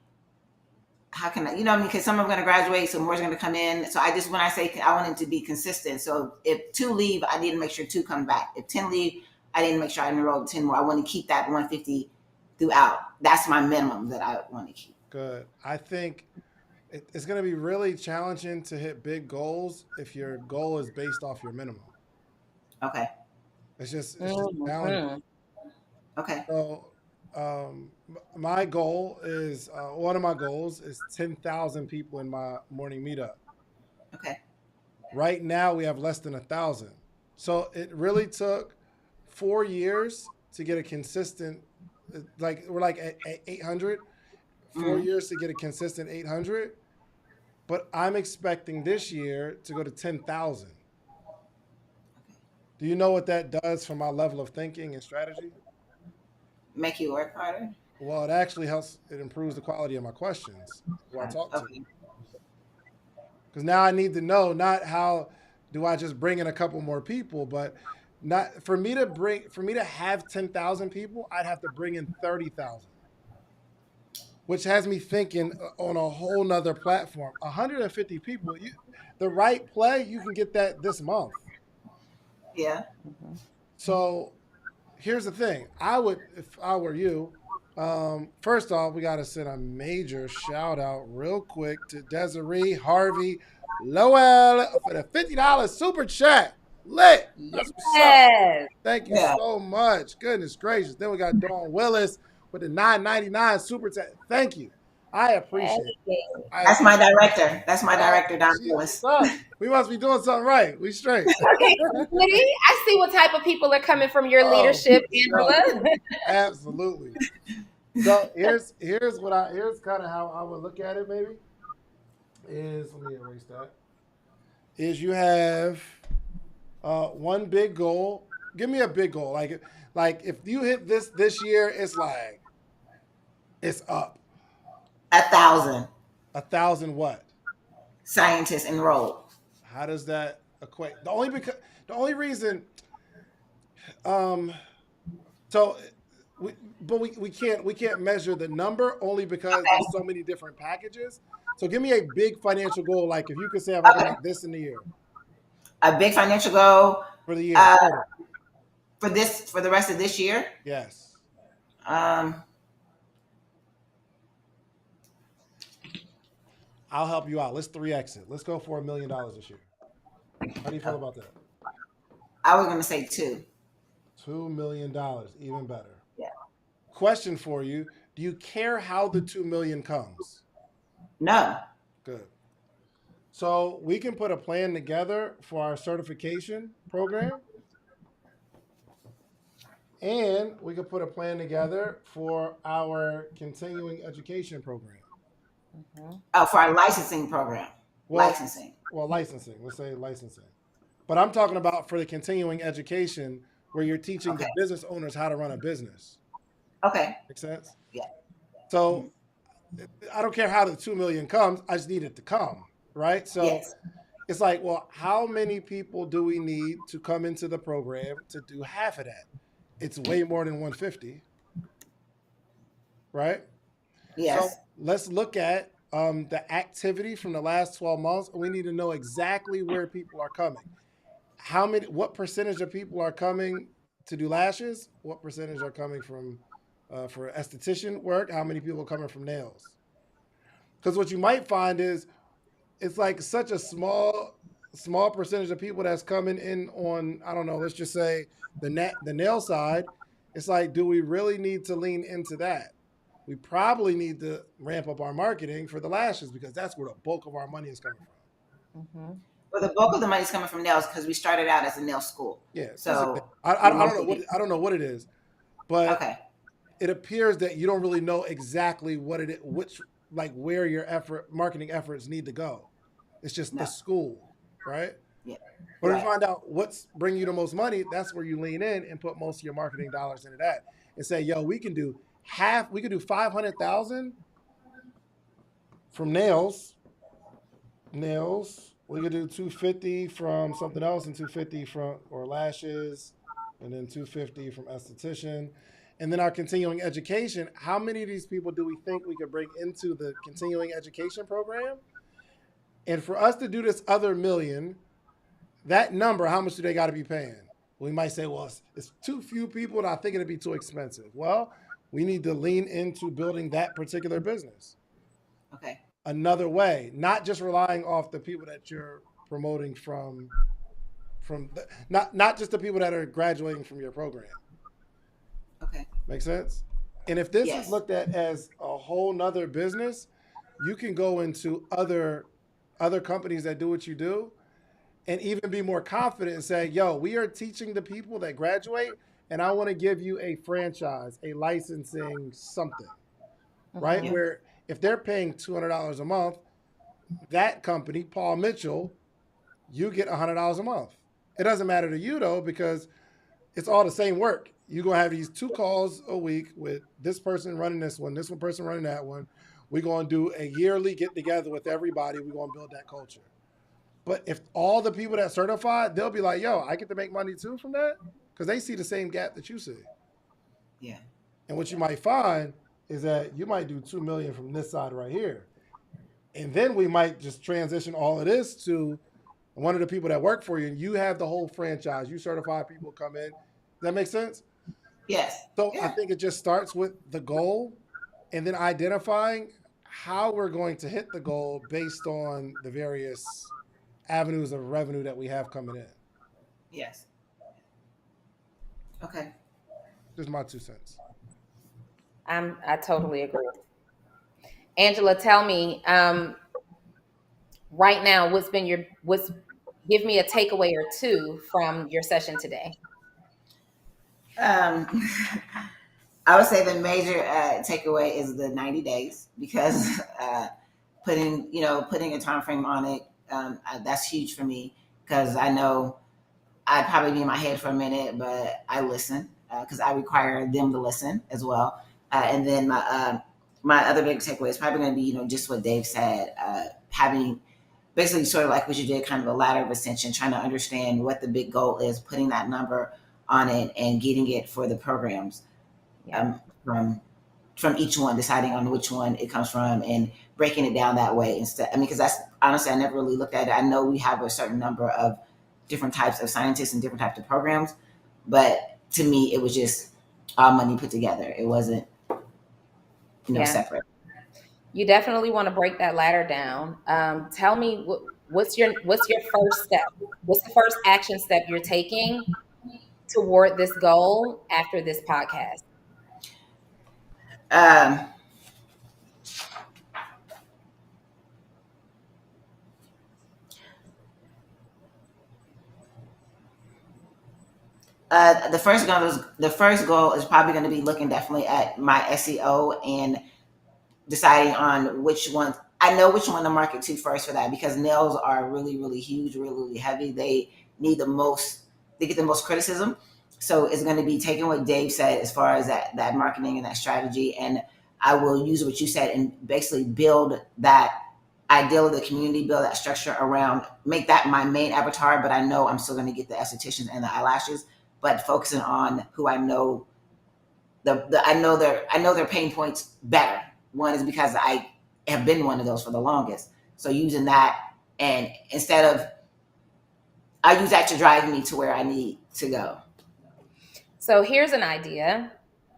how can I, what I mean? Because some of them are going to graduate, so more is going to come in. So I just, when I say I want it to be consistent. So if two leave, I need to make sure two come back. If 10 leave, I need to make sure I enroll 10 more. I want to keep that 150 throughout. That's my minimum that I want to keep. Good. I think it's going to be really challenging to hit big goals if your goal is based off your minimum. Okay. It's just challenging. Mhm. Okay. So my goal is one of my goals is 10,000 people in my morning meetup. Okay. Right now we have less than 1,000. So it really took 4 years to get a consistent, like we're like at 800, 4 years to get a consistent 800. But I'm expecting this year to go to 10,000. Do you know what that does for my level of thinking and strategy? Make you work harder. Well, it actually helps. It improves the quality of my questions, who I talk to. Okay. Because now I need to know, not how do I just bring in a couple more people, but Not for me to have 10,000 people, I'd have to bring in 30,000, which has me thinking on a whole nother platform. 150 people, the right play, you can get that this month. Yeah. So here's the thing. I would, if I were you, first off, we got to send a major shout out real quick to Desiree Harvey Lowell for the $50 super chat. Lit. That's what's up. Yes. Thank you Yeah. so much. Goodness gracious. Then we got Dawn Willis with the $9.99 super chat. Thank you. I appreciate it. Hey. That's my director. That's my director, Don What's Willis. up? We must be doing something right. We straight. Okay, community, I see what type of people are coming from your Oh, leadership, sure. Angela. Absolutely. So here's kind of how I would look at it. Maybe is let me erase that. Is you have one big goal. Give me a big goal. Like if you hit this year, it's like it's up 1,000 1,000 what? scientists enrolled. How does that equate? The only reason um so we can't measure the number only because there's so many different packages. So give me a big financial goal. Like if you could say, if I can make this in the year A big financial goal for the year uh, total. for the rest of this year. Yes. Um, I'll help you out. Let's 3x it. Let's go for $1 million this year. How do you feel about that? I was going to say 2. $2 million, even better. Yeah. Question for you: do you care how the 2 million comes? No. Good. So we can put a plan together for our certification program, and we can put a plan together for our continuing education program. Oh, for our licensing program. Licensing. Well, licensing. Let's say licensing. But I'm talking about for the continuing education where you're teaching the business owners how to run a business. Okay. Make sense? Yeah. So I don't care how the 2 million comes. I just need it to come, right? So Yes. it's like, well, how many people do we need to come into the program to do half of that? It's way more than 150, right? Yes. So let's look at the activity from the last 12 months. We need to know exactly where people are coming. What percentage of people are coming to do lashes? What percentage are coming from for esthetician work? How many people are coming from nails? Because what you might find is it's like such a small percentage of people that's coming in on, I don't know, let's just say the nail side. It's like, do we really need to lean into that? We probably need to ramp up our marketing for the lashes because that's where the bulk of our money is coming from. Well, the bulk of the money is coming from nails because we started out as a nail school. Yeah. So I don't know what it is, but okay. it appears that you don't really know exactly what it is, where your marketing efforts need to go. It's just the school, right? Yeah. But if you find out what's bringing you the most money, that's where you lean in and put most of your marketing dollars into that and say, yo, we can do 500,000 from nails. We could do 250 from something else and 250 from or lashes, and then 250 from esthetician. And then our continuing education, how many of these people do we think we could bring into the continuing education program? And for us to do this other million, that number, how much do they got to be paying? We might say, well, it's too few people and I think it'd be too expensive. Well, we need to lean into building that particular business. Okay. Another way, not just relying off the people that you're promoting not just the people that are graduating from your program. Okay. Make sense? And if this is looked at as a whole nother business, you can go into other companies that do what you do and even be more confident and say, yo, we are teaching the people that graduate and I want to give you a franchise, a licensing something, right? Yeah. Where if they're paying $200 a month, that company, Paul Mitchell, you get $100 a month. It doesn't matter to you though, because it's all the same work. You're going to have these 2 calls a week with this person running this one person running that one. We're going to do a yearly get together with everybody. We're going to build that culture. But if all the people that certified, they'll be like, yo, I get to make money too from that, because they see the same gap that you see. Yeah. And what you might find is that you might do 2 million from this side right here. And then we might just transition all of this to one of the people that work for you, and you have the whole franchise. You certify people come in. Does that make sense? Yes. So I Yeah. think it just starts with the goal and then identifying how we're going to hit the goal based on the various avenues of revenue that we have coming in. Yes. Okay. Just my 2 cents. I totally agree. Angela, tell me, right now, give me a takeaway or two from your session today. Um, I would say the major takeaway is the 90 days because putting a time frame on it, that's huge for me because I know I'd probably be in my head for a minute, but I listen because I require them to listen as well. And then my other big takeaway is probably going to be, just what Dave said, having basically sort of like what you did, kind of a ladder of ascension, trying to understand what the big goal is, putting that number on it, and getting it for the programs from each one, deciding on which one it comes from, and breaking it down that way instead. I mean, because that's honestly, I never really looked at it. I know we have a certain number of different types of scientists and different types of programs, but to me, it was just all money put together. It wasn't, separate. You definitely want to break that ladder down. Tell me what's your first step? What's the first action step you're taking toward this goal after this podcast? Um, the first goal is probably going to be looking definitely at my SEO and deciding on which ones. I know which one to market to first for that because nails are really, really huge, really, really heavy. They need the most. They get the most criticism. So it's going to be taking what Dave said as far as that marketing and that strategy, and I will use what you said and basically build that ideal of the community, build that structure around, make that my main avatar. But I know I'm still going to get the estheticians and the eyelashes, but focusing on who I know I know their pain points better. One is because I have been one of those for the longest. So using that, and instead of I use that to drive me to where I need to go. So here's an idea.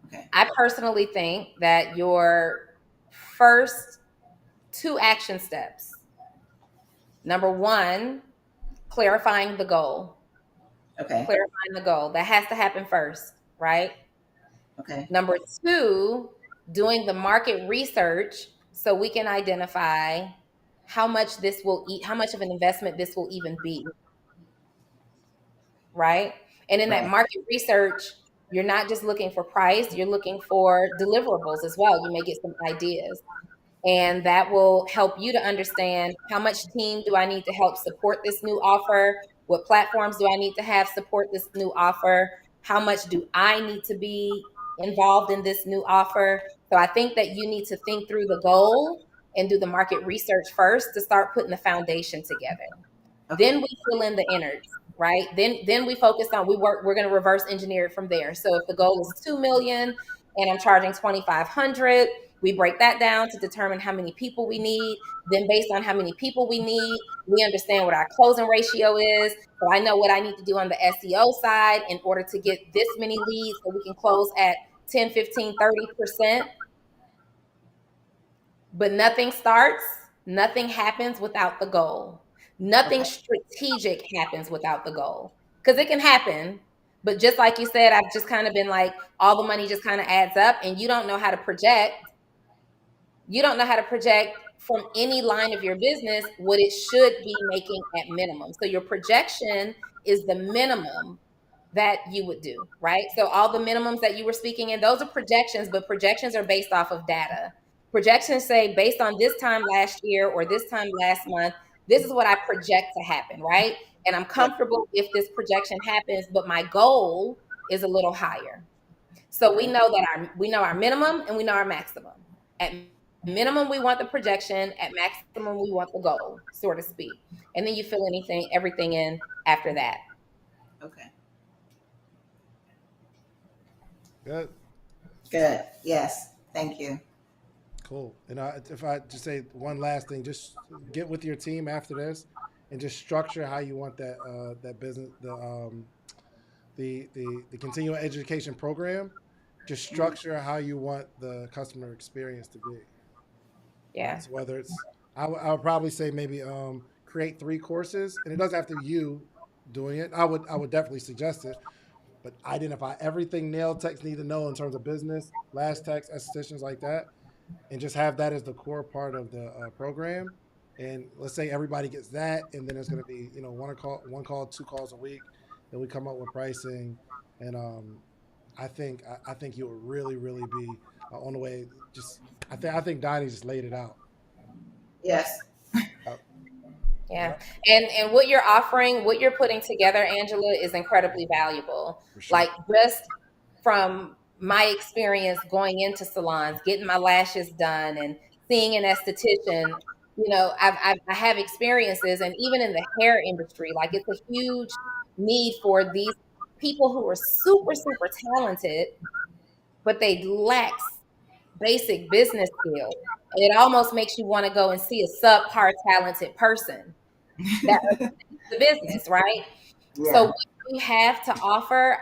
Okay. I personally think that your first 2 action steps. Number 1, clarifying the goal. Okay. Clarifying the goal. That has to happen first, right? Okay. Number 2, doing the market research so we can identify how much of an investment this will even be. Right? And in that Right. market research, you're not just looking for price, you're looking for deliverables as well. You may get some ideas. And that will help you to understand how much team do I need to help support this new offer? What platforms do I need to have support this new offer? How much do I need to be involved in this new offer? So I think that you need to think through the goal and do the market research first to start putting the foundation together. Okay. Then we fill in the innards, right? Then we focus on we're going to reverse engineer it from there. So if the goal is 2 million and I'm charging 2,500, we break that down to determine how many people we need. Then based on how many people we need, we understand what our closing ratio is. So I know what I need to do on the SEO side in order to get this many leads so we can close at 10, 15, 30%. But nothing happens without the goal. Nothing Okay. strategic happens without the goal. Because it can happen, but just like you said, I've just kind of been like, all the money just kind of adds up, and you don't know how to project. You don't know how to project from any line of your business what it should be making at minimum. So your projection is the minimum that you would do, right? So all the minimums that you were speaking in, those are projections, but projections are based off of data. Projections say based on this time last year or this time last month, this is what I project to happen, right? And I'm Yeah. comfortable if this projection happens, but my goal is a little higher. So Okay. we know our minimum and we know our maximum. At Minimum, we want the projection. At maximum, we want the goal, so to speak. And then you fill everything in after that. Okay. Good. Good. Yes. Thank you. Cool. And if I just say one last thing, just get with your team after this, and just structure how you want that business the continuing education program. Just structure how you want the customer experience to be. Yeah. Right. So whether it's I would probably say maybe create 3 courses, and it doesn't have to be you doing it. I would definitely suggest it, but identify everything nail techs need to know in terms of business, last techs, estheticians like that, and just have that as the core part of the program. And let's say everybody gets that, and then it's going to be one call, 2 calls a week. Then we come up with pricing, and I think you will really be on the way. Just I think Donnie just laid it out. Yes. Uh, Yeah. yep, And what you're offering, what you're putting together, Angela, is incredibly valuable. for sure. Like, just from my experience going into salons, getting my lashes done and seeing an esthetician, I have experiences, and even in the hair industry, like, it's a huge need for these people who are super, super talented, but they lack basic business skills. And it almost makes you want to go and see a subpar talented person that the business, right? So Yeah. what you have to offer,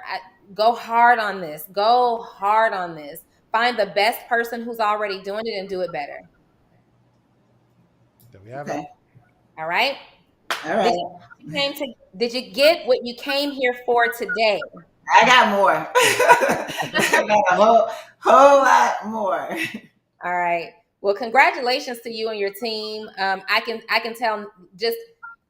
go hard on this. Go hard on this. Find the best person who's already doing it and do it better. There we have it. Okay. All right? All Did right. you, did you get what you came here for today? I got more. I got a whole lot more. All right. Well, congratulations to you and your team. I can tell. Just,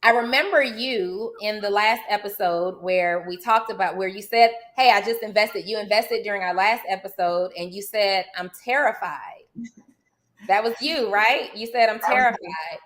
I remember you in the last episode where we talked about, where you said, "Hey, I just invested." You invested during our last episode, and you said, "I'm terrified." That was you, right? You said, "I'm terrified,"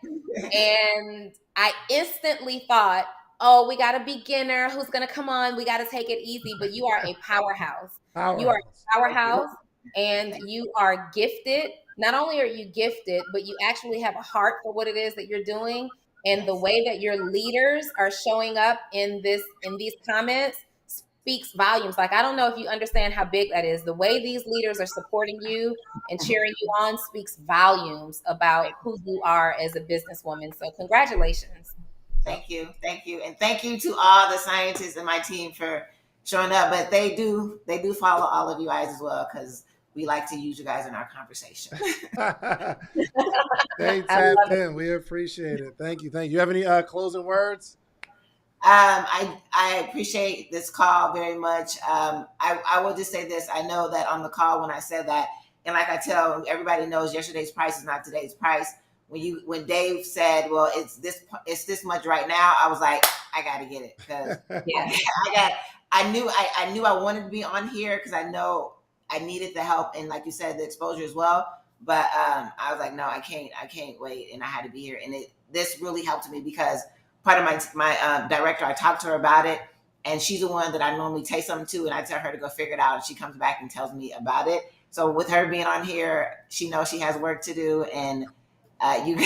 and I instantly thought, "Oh, we got a beginner who's going to come on. We got to take it easy." But you are a powerhouse. You are Powerhouse. a Thank you. powerhouse, and you are gifted. Not only are you gifted, but you actually have a heart for what it is that you're doing. And the Yes. way that your leaders are showing up in these comments speaks volumes. Like, I don't know if you understand how big that is. The way these leaders are supporting you and cheering you on speaks volumes about who you are as a businesswoman. So congratulations. Yep. Thank you, and thank you to all the scientists in my team for showing up. But they do follow all of you guys as well, because we like to use you guys in our conversation. Stay I tapped in. We appreciate it. Thank you. Thank you. You have any closing words? I appreciate this call very much. I will just say this. I know that on the call when I said that, and like I tell everybody knows, yesterday's price is not today's price. When Dave said, "Well, it's this much right now," I was like, I got to get it, because Yeah. I knew I wanted to be on here, because I know I needed the help, and like you said, the exposure as well. But I was like, no, I can't wait, and I had to be here, and this really helped me, because part of my director, I talked to her about it, and she's the one that I normally take something to, and I tell her to go figure it out, and she comes back and tells me about it. So with her being on here, she knows she has work to do, and you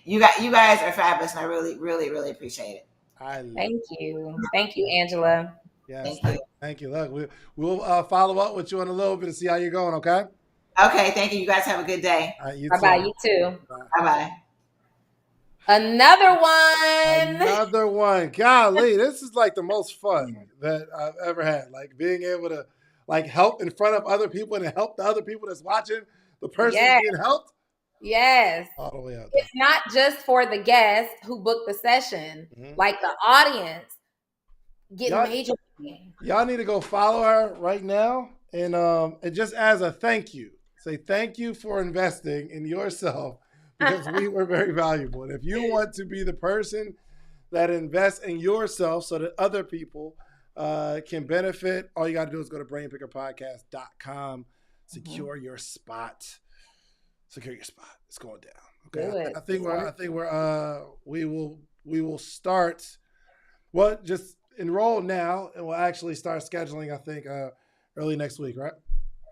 you guys are fabulous, and I really really appreciate it. I love Thank you. Thank you, Angela. Yes. Thank Thank, you. thank you. Look, we'll follow up with you in a little bit to see how you're going. Okay. Okay, thank you. You guys have a good day. All right. You Bye bye. too. You too. Bye. Bye bye. Another one. Another one. Golly, this is like the most fun that I've ever had. Like being able to like help in front of other people and help the other people that's watching the person Yes. being helped Yes. all the way out there. It's not just for the guest who booked the session, Mhm. like the audience getting Y'all, major. y'all need to go follow her right now, and just as a thank you, say thank you for investing in yourself, because we were very valuable. And if you want to be the person that invests in yourself so that other people can benefit, all you got to do is go to brainpickerpodcast.com, secure your spot. Secure your spot. It's going down. Okay. Do it. I think we will start. Well, just enroll now, and we'll actually start scheduling. I think early next week, right?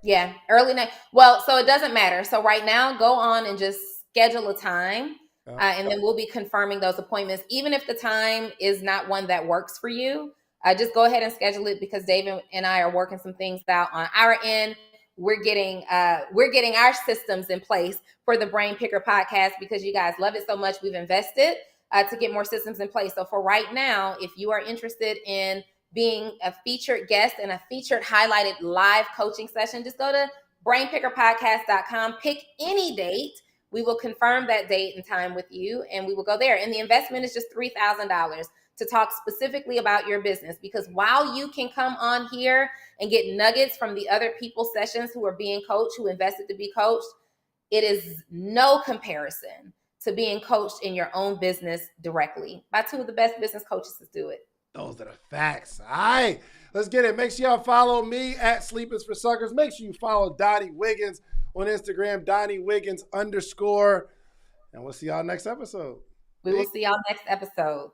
Yeah, early night. Well, so it doesn't matter. So right now, go on and just schedule a time, and then we'll be confirming those appointments. Even if the time is not one that works for you, just go ahead and schedule it because David and I are working some things out on our end. We're getting our systems in place for the Brain Picker podcast because you guys love it so much. We've invested to get more systems in place. So for right now, if you are interested in being a featured guest and a featured highlighted live coaching session, just go to brainpickerpodcast.com, pick any date. We will confirm that date and time with you, and we will go there. And the investment is just $3,000 to talk specifically about your business, because while you can come on here and get nuggets from the other people's sessions who are being coached, who invested to be coached, it is no comparison to being coached in your own business directly by two of the best business coaches to do it. Those are the facts. All right, let's get it. Make sure y'all follow me at Sleep is for Suckers. Make sure you follow Donnie Wiggins on Instagram, Donnie Wiggins _. And we'll see y'all next episode. We will see y'all next episode.